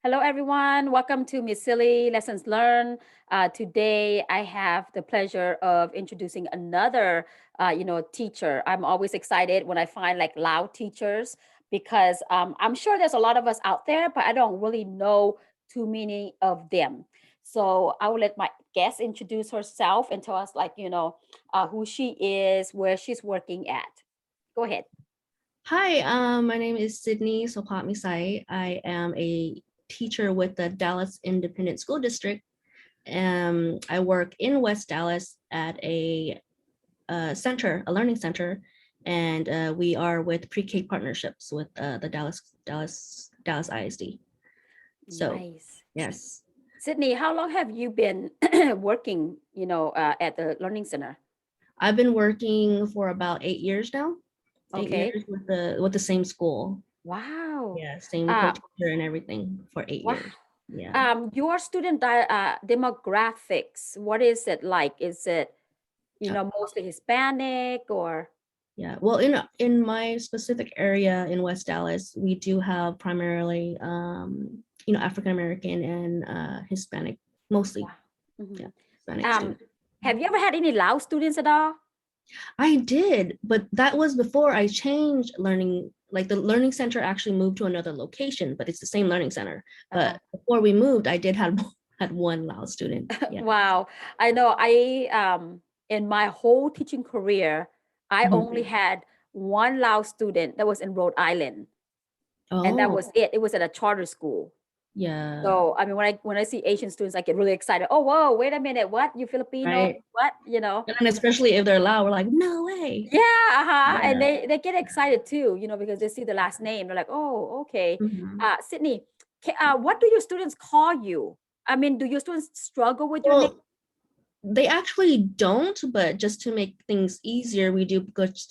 Hello, everyone. Welcome to Miss Silly Lessons Learned. Today, I have the pleasure of introducing another, teacher. I'm always excited when I find like loud teachers because I'm sure there's a lot of us out there, but I don't really know too many of them. So I will let my guest introduce herself and tell us, who she is, where she's working at. Go ahead. Hi, my name is Sidni Sophabmixay. I am a teacher with the Dallas Independent School District. I work in West Dallas at a learning center, and we are with PreK partnerships with the Dallas ISD. So Nice. yes, Sydney, how long have you been working, at the Learning Center? I've been working for about 8 years now. Eight Okay. years with the same school. Wow. Yeah, same Uh, co-teacher and everything for eight wow. years. Yeah. Your student demographics, what is it like? Is it, mostly Hispanic or? Yeah, well, in my specific area in West Dallas, we do have primarily, African American and Hispanic, mostly. Wow. Yeah, Mhm. Hispanic Um, students. have you ever had any Lao students at all? I did, but that was before I changed learning. Like the learning center actually moved to another location, but it's the same learning center. Uh-huh. But before we moved, I did have had one Lao student. Yeah. Wow. I know in my whole teaching career, I Mhm. only had one Lao student that was in Rhode Island. And that Oh, was it. It was at a charter school. yeah. So, I mean, when I see Asian students, I get really excited. Oh, whoa, wait a minute. What? You Filipino? Right. What? And especially if they're Lao, we're like, no way. Yeah, uh-huh. And Yeah. they get excited too, because they see the last name. They're like, oh, okay. Mhm. Sydney, what do your students call you? I mean, do your students struggle with your name? Well, they actually don't, but just to make things easier, we do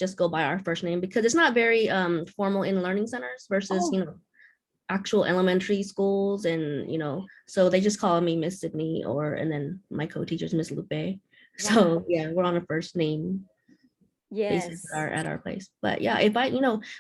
just go by our first name because it's not very formal in learning centers versus, Oh, actual elementary schools. And, so they just call me Miss Sydney and then my co-teacher's Miss Lupe. wow. So yeah, we're on a first name basis at Yes. our place. But yeah, if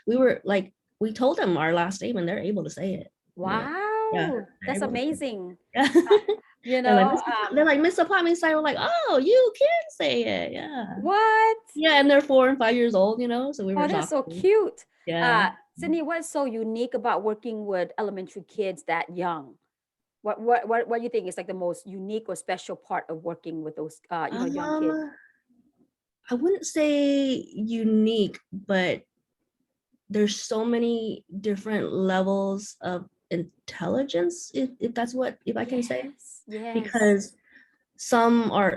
we were like, we told them our last name and they're able to say it. Yeah, Wow. they're That's able to say amazing. it. Uh, Yeah. you They're like, know, they're like, Miss Apartment Side. We're like, oh, you can say it. Yeah. what? Yeah, and they're 4 and 5 years old, so we were Oh, that's so talking. cute. Yeah. Sydney, what's so unique about working with elementary kids that young? What do you think is like the most unique or special part of working with those young kids? Um, I wouldn't say unique, but there's so many different levels of intelligence, if that's if I can say, Yes, yes. because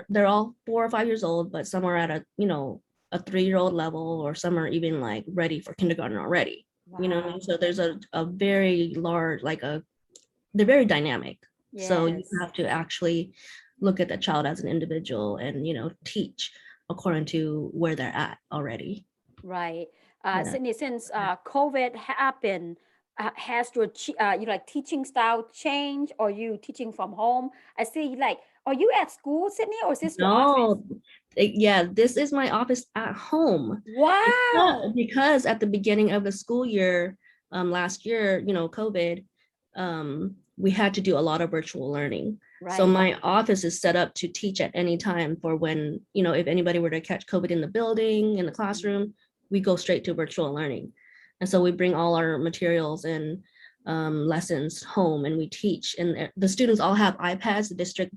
they're all 4 or 5 years old, but some are at a 3-year-old level, or some are even like ready for kindergarten already. What I Wow. mean? So there's a very large, they're very dynamic. So you Yes. have to actually look at the child as an individual and, teach according to where they're at already. Right. Yeah. Sydney, since COVID happened, has your teaching style changed, or you teaching from home? I see, are you at school, Sydney, or is this your office? No, yeah, this is my office at home Wow. because at the beginning of the school year, last year, COVID, we had to do a lot of virtual learning. So Right. my office is set up to teach at any time for when, if anybody were to catch COVID in the building, in the Mhm. classroom, we go straight to virtual learning. And so we bring all our materials and lessons home and we teach. And the students all have iPads. The district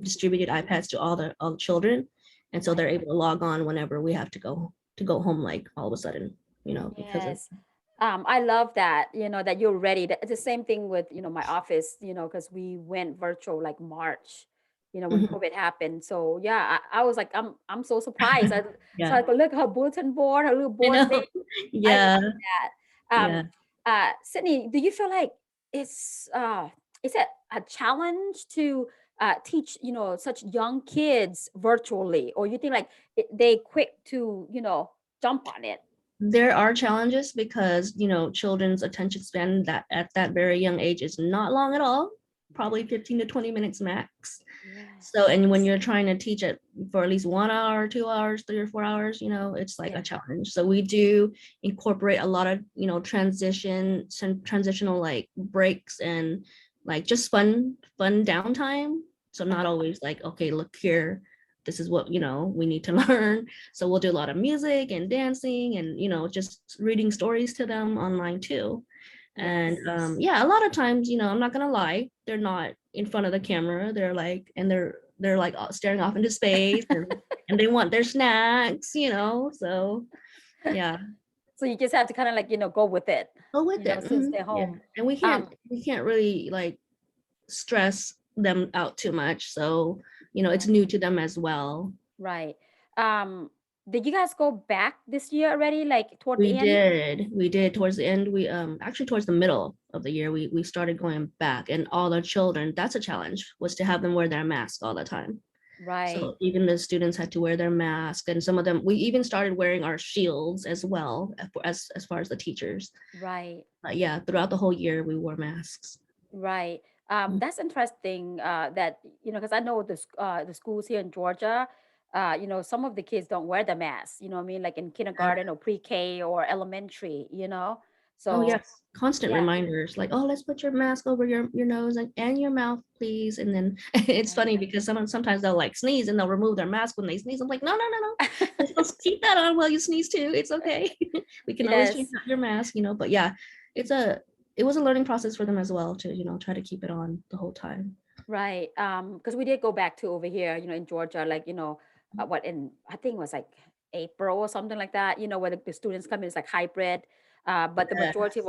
distributed iPads to all the children. And so Right. they're able to log on whenever we have to go home, like all of a sudden, because of. Yes. I love that, that you're ready. It's the same thing with, my office, because we went virtual like March, when Mhm. COVID happened. So yeah, I was like, I'm so surprised. So Yeah, I could look at her bulletin board, her little I board thing. know. I Yeah, love that. yeah. Sydney, do you feel like it's is it a challenge to teach, such young kids virtually, or you think like they quick to, jump on it? There are challenges because, children's attention span that at that very young age is not long at all, probably 15 to 20 minutes max. So, Yes. and when you're trying to teach it for at least 1 hour, 2 hours, 3 or 4 hours, it's like a Yeah. challenge. So we do incorporate a lot of, transitional like breaks and like just fun downtime. So not always like, okay, look here, this is what, we need to learn. So we'll do a lot of music and dancing and, just reading stories to them online too. And Yes. yeah, a lot of times, I'm not gonna lie, they're not in front of the camera. They're like, and they're like staring off into space and they want their snacks, so yeah. So you just have to kind of like, go with it, Go with it. since they're Yeah. home. And Um, we can't really like stress them out too much. So, it's right, new to them as well. right. Um, did you guys go back this year already, like toward We the end? did. We did towards the end. We actually towards the middle of the year, we started going back, and all the children, that's a challenge, was to have them wear their mask all the time. Right, So even the students had to wear their mask, and some of them, we even started wearing our shields as well, as far as the teachers. right, But yeah, throughout the whole year we wore masks. right. Mm. That's interesting, that, because I know the schools here in Georgia, some of the kids don't wear the mask, you know what I mean? Like in kindergarten or pre-K or elementary, Oh So yes, constant yeah, reminders like, oh, let's put your mask over your nose and your mouth, please. And then it's right. funny because sometimes they'll like sneeze and they'll remove their mask when they sneeze. I'm like, no, no, no, no. You're supposed to keep that on while you sneeze too. It's okay. We can always change Yes. out your mask, But yeah, it's a it was a learning process for them as well to, try to keep it on the whole time. Right. Because we did go back to over here, in Georgia, like, what in I think it was like April or something like that, where the students come in, it's like hybrid. But the Yeah. majority of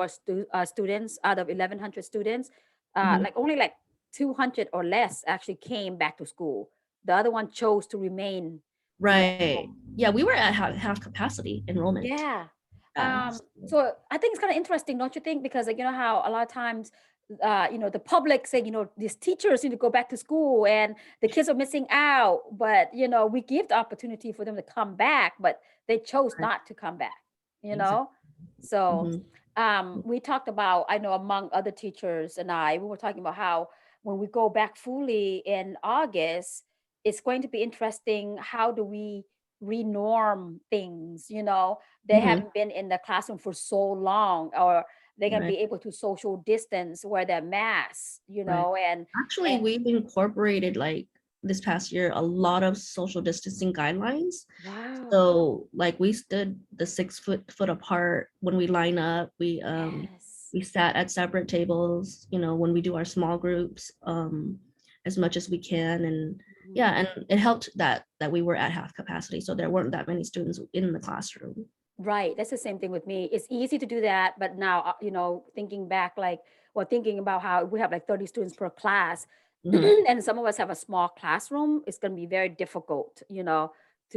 our students out of 1,100 students, Mhm. like only like 200 or less actually came back to school. The other one chose to remain, Right. home. Yeah, we were at half capacity enrollment. Yeah. Yeah. So I think it's kind of interesting, don't you think? Because like, how a lot of times, the public say, these teachers need to go back to school and the kids are missing out. But, we give the opportunity for them to come back, but they chose Right. not to come back, you Exactly. know? So Mhm. we talked about, I know among other teachers and we were talking about how when we go back fully in August, it's going to be interesting. How do we renorm things? They Mhm. haven't been in the classroom for so long, or they're going to Right. be able to social distance, wear their masks, Right. Actually, and we've incorporated like this past year a lot of social distancing guidelines. wow. So like we stood the 6 foot apart when we line up. Yes. We sat at separate tables, when we do our small groups, as much as we can. And Mhm. yeah, and it helped that we were at half capacity. So there weren't that many students in the classroom. Right. That's the same thing with me. It's easy to do that, but now, thinking back, like, well, thinking about how we have like 30 students per class, Mhm. and some of us have a small classroom, it's going to be very difficult, to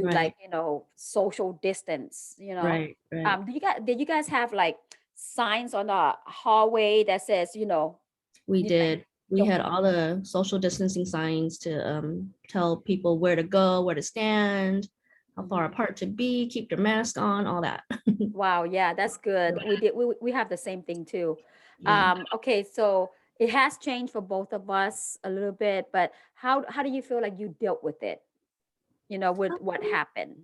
like, Right, social distance. right, right. Did you guys have like signs on the hallway that says, We like, did. We had okay, all the social distancing signs to tell people where to go, where to stand, how far mhm. apart to be, keep your mask on, all that. Wow, yeah, that's good. We have the same thing too. Yeah. Okay, so it has changed for both of us a little bit, but how do you feel like you dealt with it? With what happened?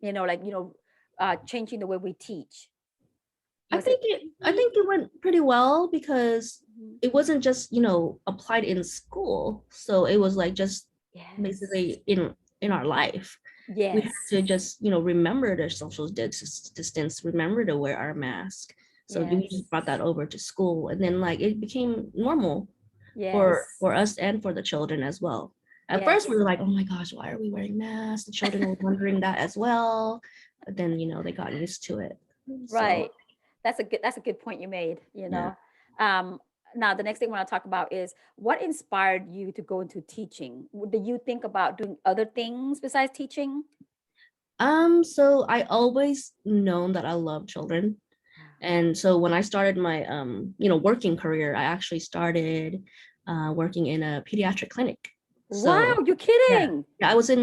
Like, changing the way we teach. Was it I easy? think it went pretty well because Mhm. it wasn't just, applied in school. So it was like just Yes. basically in our life. We had Yes. to just, remember the social distance, remember to wear our mask. So we Yes. just brought that over to school, and then like it became normal Yes. for us and for the children as well. At first we Yes. were like, oh my gosh, why are we wearing masks? The children were wondering that as well. But then, they got used to it. So Right. That's a good point you made, yeah. Um, now the next thing I want to talk about is what inspired you to go into teaching? Did you think about doing other things besides teaching? So I always known that I love children. And so when I started my working career, I actually started working in a pediatric clinic. Wow, So you're yeah, kidding. yeah, I was in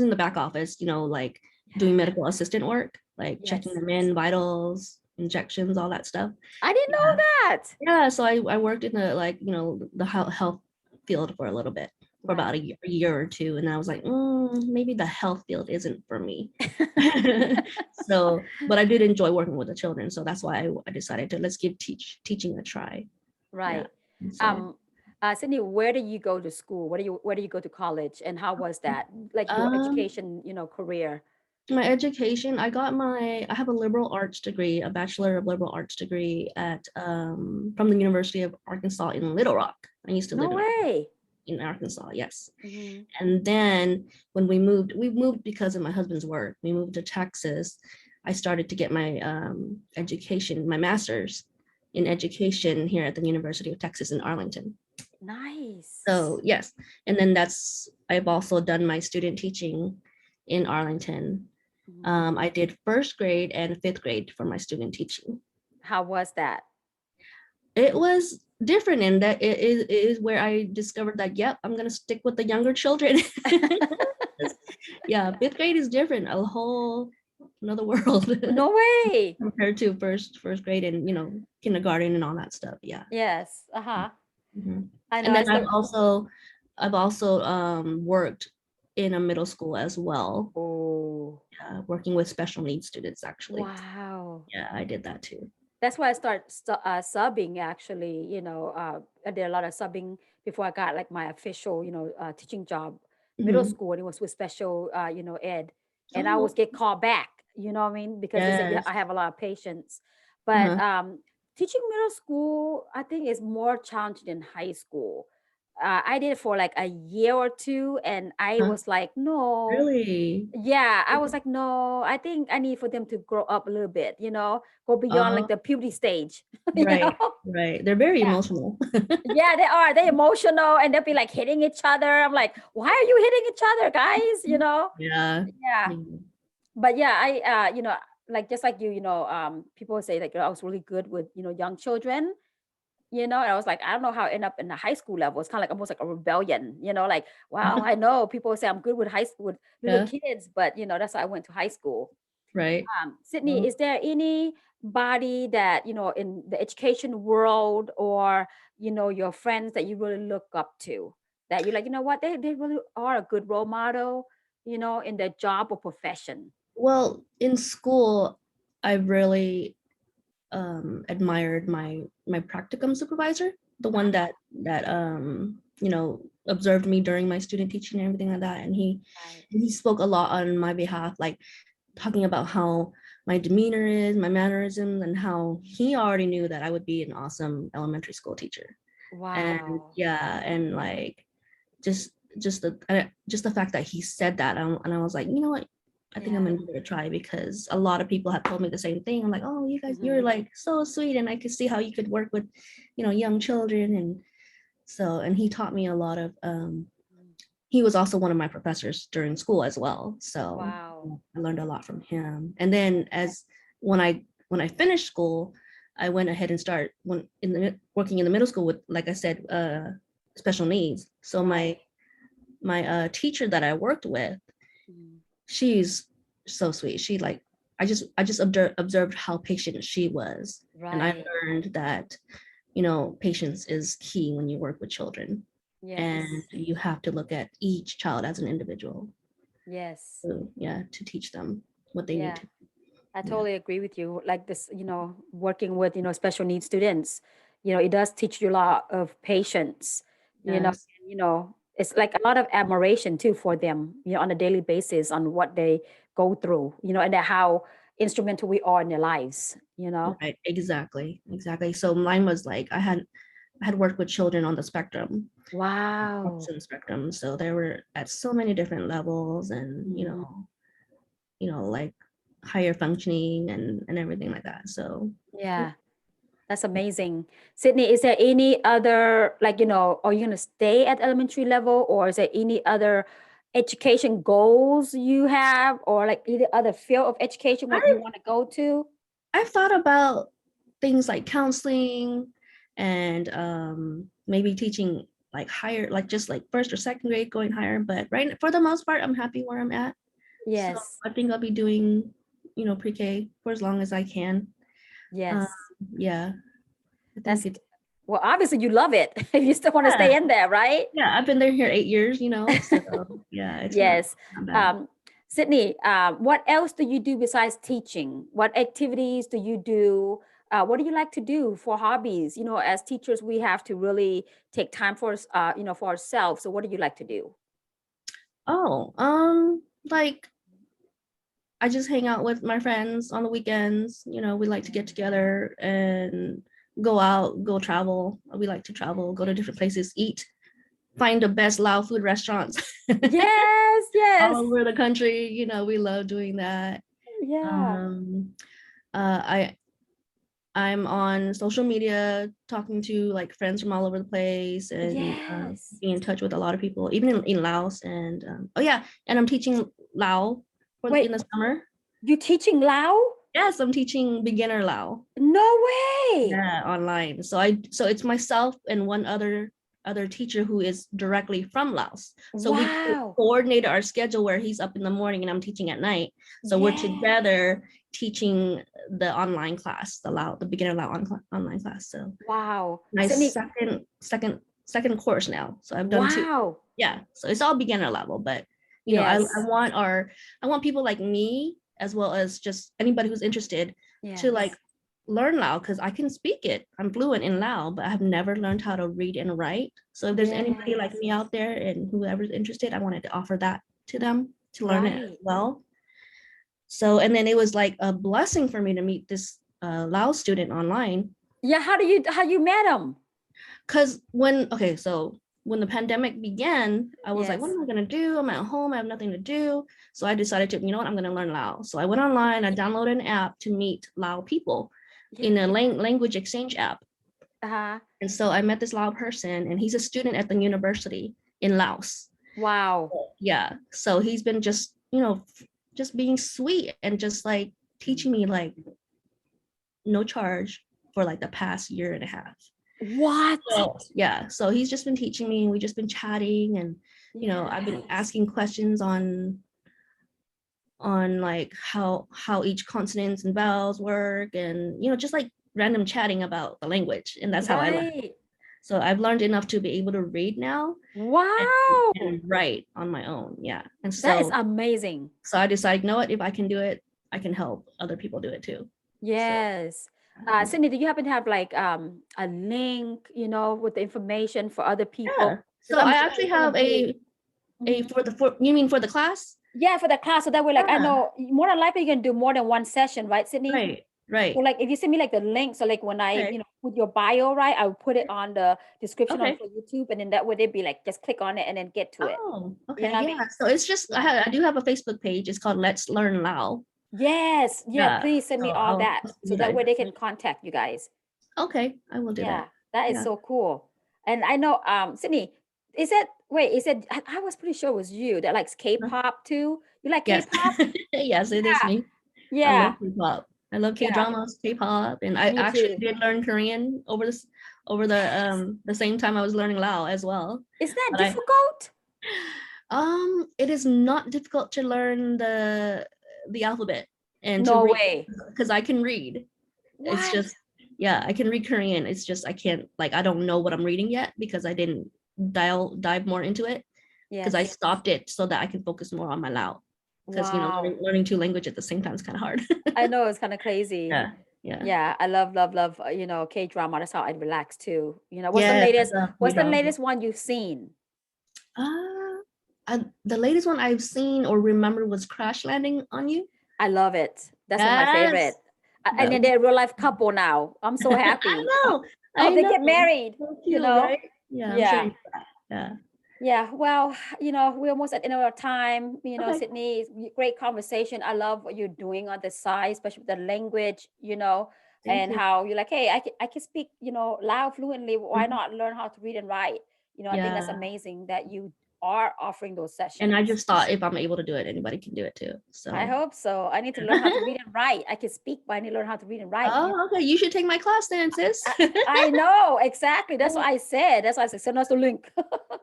the back office, like doing Yes. medical assistant work, like checking Yes. them in, vitals, injections, all that stuff. I didn't Yeah. know that. Yeah, so I worked in the like, the health field for a little bit, for about Right. a year or two, and I was like, maybe the health field isn't for me. So, but I did enjoy working with the children, so that's why I decided to let's give teaching a try. Yeah. Right. And so Um, Sidney, where do you go to school? Where do you go to college? And how was that? Like your Um, education, career? my education, I have a liberal arts degree, a Bachelor of Liberal Arts degree at from the University of Arkansas in Little Rock. I used to No live way. in Arkansas, yes. Mhm. And then when we moved because of my husband's work. We moved to Texas. I started to get my education, my master's in education here at the University of Texas in Arlington. So Nice. yes, and then I've also done my student teaching in Arlington. Mhm. I did first grade and fifth grade for my student teaching. How was that? It was different in that it is where I discovered that, yep, I'm gonna stick with the younger children. Yeah, fifth grade is different, a whole another world No way. compared to first grade and kindergarten and all that stuff. Yeah. Yes. Uh-huh. Mhm. I know. And I then still. I've also worked in a middle school as well, Oh, working with special needs students actually. wow. Yeah, I did that too. That's why I subbing actually, I did a lot of subbing before I got like my official, teaching job, middle Mhm. school, and it was with special, ed. And I Oh, always get called back, you know what I mean? Because they said, yeah, yes. I have a lot of patience. But Uh-huh. teaching middle school, I think is more challenging than high school. I did it for like a year or two, and I Huh. was like, no, Really? yeah, I was like, no, I think I need for them to grow up a little bit, go beyond like Oh, the puberty stage, you know? right, right. They're very Yeah. emotional. Yeah, they are. They're emotional and they'll be like hitting each other. I'm like, why are you hitting each other, guys? Yeah. Yeah. Yeah. But yeah, like just like people say like I was really good with, young children, and I was like, I don't know how I end up in the high school level. It's kind of like almost like a rebellion, like, wow, I know people say I'm good with high school with little Yeah, kids, but that's why I went to high school. right. Sydney, Oh. is there anybody that, in the education world or, your friends that you really look up to that you're like, you know what, they really are a good role model, in their job or profession? Well, in school, I really admired my practicum supervisor, the one Ah, that observed me during my student teaching and everything like that. And he right. and he spoke a lot on my behalf, like talking about how my demeanor is, my mannerisms, and how he already knew that I would be an awesome elementary school teacher. And Wow. yeah, and like just just the fact that he said that, and I was like, you know what, I think I'm Yeah. gonna give it a try, because a lot of people have told me the same thing. I'm like, oh, you guys, you're Hmm. like so sweet, and I could see how you could work with young children. And he taught me a lot of he was also one of my professors during school as well, so Wow. I learned a lot from him. And then as when I finished school, I went ahead and started working in the middle school with, like I said, special needs. So Right. my teacher that I worked with, Mhm. she's so sweet. She like I just observed how patient she was, and I Right. learned that patience is key when you work with children, and Yes. you have to look at each child as an individual. Yes. So yeah, to teach them what they need Yeah. to. I Yeah. totally agree with you. Like this, working with, special needs students, it does teach you a lot of patience, Yes. and, it's like a lot of admiration too for them, on a daily basis on what they go through, and how instrumental we are in their lives. Right. Exactly. Exactly. So mine was like I had worked with children on the spectrum, Wow. autism spectrum. So they were at so many different levels, and Mhm. like higher functioning and everything like that. So Yeah. That's amazing. Sydney, is there any other, like, are you going to stay at elementary level or is there any other education goals you have or like either other field of education what you I want to go to? I've thought about things like counseling, and maybe teaching like higher, like just like first or second grade, going higher. But right, for the most part, I'm happy where I'm at. So Yes. I think I'll be doing, pre-K for as long as I can. Um, Yes. yeah, I think That's it's well, obviously you love it if you still want to yeah, stay in there, right? yeah. I've been there here 8 years, so yeah, it's not Yes. not bad. Um, Sidni, what else do you do besides teaching? What activities do you do? What do you like to do for hobbies? You know, as teachers, we have to really take time for us, for ourselves. So what do you like to do? Oh, like I just hang out with my friends on the weekends. You know, we like to get together and go out, go travel. We like to travel, go to different places, eat, find the best Lao food restaurants Yes, all yes. over the country. You know, we love doing that. Yeah. Um, I I'm on social media talking to like friends from all over the place and Yes. being in touch with a lot of people, even in Laos. And oh yeah, and I'm teaching Lao in Wait, the summer. you teaching Lao? Yes, I'm teaching beginner Lao. No way. Yeah, online. So it's myself and one other teacher who is directly from Laos. So we Wow. coordinate our schedule where he's up in the morning and I'm teaching at night. So we're Yes. together teaching the online class, the beginner Lao online class. So Wow. my Sydney, second course now. So I've done two. wow. Yeah. So it's all beginner level, but you know, Yes. I want people like me as well as just anybody who's interested to Yes. like learn Lao because I can speak it. I'm fluent in Lao, but I have never learned how to read and write. So if there's anybody like Yes. me out there and whoever's interested, I wanted to offer that to them to learn it as Right. well. So and then it was like a blessing for me to meet this Lao student online Yeah. How you met him? because so when the pandemic began, I was like, what Yes. am I gonna do? I'm at home, I have nothing to do. So I decided to, you know what, I'm gonna learn Lao. So I went online, I downloaded an app to meet Lao people Yeah. in a language exchange app. Uh-huh. And so I met this Lao person, and he's a student at the university in Laos. Wow. Yeah. So he's been just, just being sweet and just like teaching me like no charge for like the past year and a half. What? So yeah, so he's just been teaching me, and we've just been chatting, and I've been Yes. asking questions on like how each consonants and vowels work, and just like random chatting about the language, and that's how I learned. Right. So I've learned enough to be able to read now and, Wow. and write on my own. Yeah. And That is so amazing. I decided, you know what, if I can do it, I can help other people do it too. So Yes. yeah. Sydney, do you happen to have like a link, with the information for other Yeah. people? So Because I'm I sure actually it's gonna have be. a Mhm. for you mean for the class? Yeah, for the class. So that way, like I Yeah. know more than likely you can do more than one session, right, Sydney? Right. So Right. like if you send me like the link, so like when I, Okay. put your bio, right, I will put it on the description on Okay. for YouTube, and then that way they'd be like just click on it and then get to it. Oh, You know okay. what I Yeah. mean? So it's just Yeah. I do have a Facebook page. It's called Let's Learn Lao. Yes. Yeah. Yeah. Please send So me all I'll that post so you that guys. way they can contact you guys. Okay, I will do that. Yeah, that is Yeah. so cool. And I know, Sydney, is it, I was pretty sure it was you that likes K-pop too. You like Yes. K-pop? Yes, it is me. I love Yeah, K-pop. I love yeah, K-dramas, K-pop, and I me actually too. did learn Korean over the same time I was learning Lao as well. Is that But difficult? it is not difficult to learn the alphabet and to No read way. because I can read. It's What? just yeah, I can read Korean. It's just I can't like I don't know what I'm reading yet because I didn't dive more into it because I Yes. stopped it so that I can focus more on my Lao because Wow. learning two language at the same time is kind of hard. I know it's kind of crazy. Yeah, yeah. Yeah, I love, love, love, K-drama. That's how I relax too. What's the Yes, I latest, love what's the K-drama. latest one you've seen? Uh, the latest one I've seen or remember was Crash Landing on You. I love it. That's one of my Yes, favorite. And that then they're a real life couple now. I'm so I happy. know, I hope I they know. get married, So you cute, know? right? Yeah, I'm sure Yeah. you yeah. Yeah. Well, we're almost at the end of our time. Okay, Sydney, great conversation. I love what you're doing on the side, especially with the language, thank and you. how you're like, hey, I can speak, loud fluently. Why Mhm. not learn how to read and write? I think that's Yeah, amazing that you are offering those and I sessions. just thought if I'm able to do it, anybody can do it too. I So, hope so. I need to learn how to read and write. I can speak, but I need to learn how to read and write. oh, okay, you should take my class then, sis. I know exactly. That's what I said. That's why I said send us the link.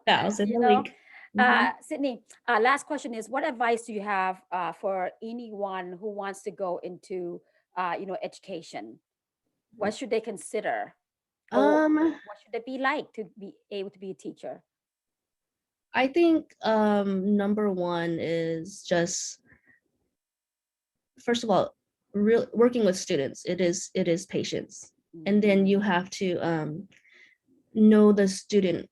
Yeah, I'll send you the know, link. Mhm. Sydney. Last question is: what advice do you have for anyone who wants to go into, education? What should they consider, or Um, what should it be like to be able to be a teacher? I think number one is just first of all, working with students, it is patience. And then you have to know the student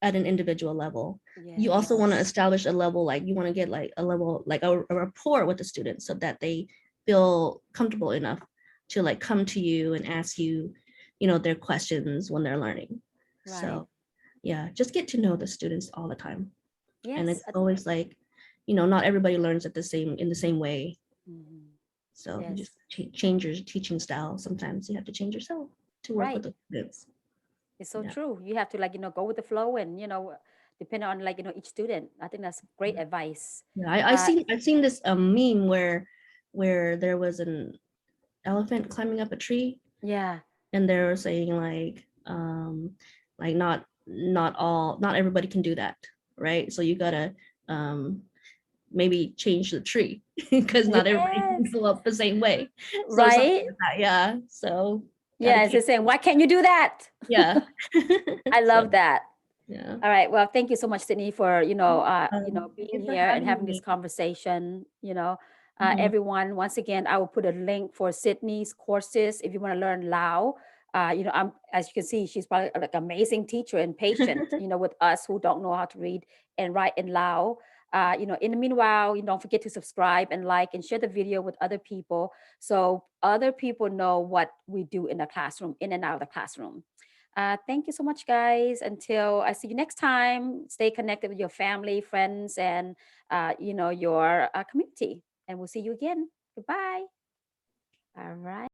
at an individual level. You also want to establish a level, like you want to get like a level, like a rapport with the students, so that they feel comfortable enough to like come to you and ask you, you know, their questions when they're learning. Right. So yeah, just get to know the students all the time. And Yes. it's always like, you know, not everybody learns in the same way. So you Yes. just change your teaching style. Sometimes you have to change yourself to work with Right. the students. It's so Yeah. true. You have to like, go with the flow and, depend on like, each student. I think that's great advice. Yeah, Uh, I've seen this meme where there was an elephant climbing up a tree, yeah. and they were saying like not everybody can do that, right? So you gotta maybe change the tree because not everybody can Yes. go up the same way. So something Right. like that, yeah. So gotta Yeah. It's keep, just saying, why can't you do that? yeah. I So love that. yeah. All right. Well, thank you so much, Sydney, for Thank being you for here and having having this me. conversation. Mhm. Everyone, once again, I will put a link for Sydney's courses if you want to learn Lao. I'm as you can see, she's probably like amazing teacher and patient. With us who don't know how to read and write in Lao. In the meanwhile, don't forget to subscribe and like and share the video with other people so other people know what we do in the classroom, in and out of the classroom. Thank you so much, guys. Until I see you next time, stay connected with your family, friends, and your community. And we'll see you again. Goodbye. All right.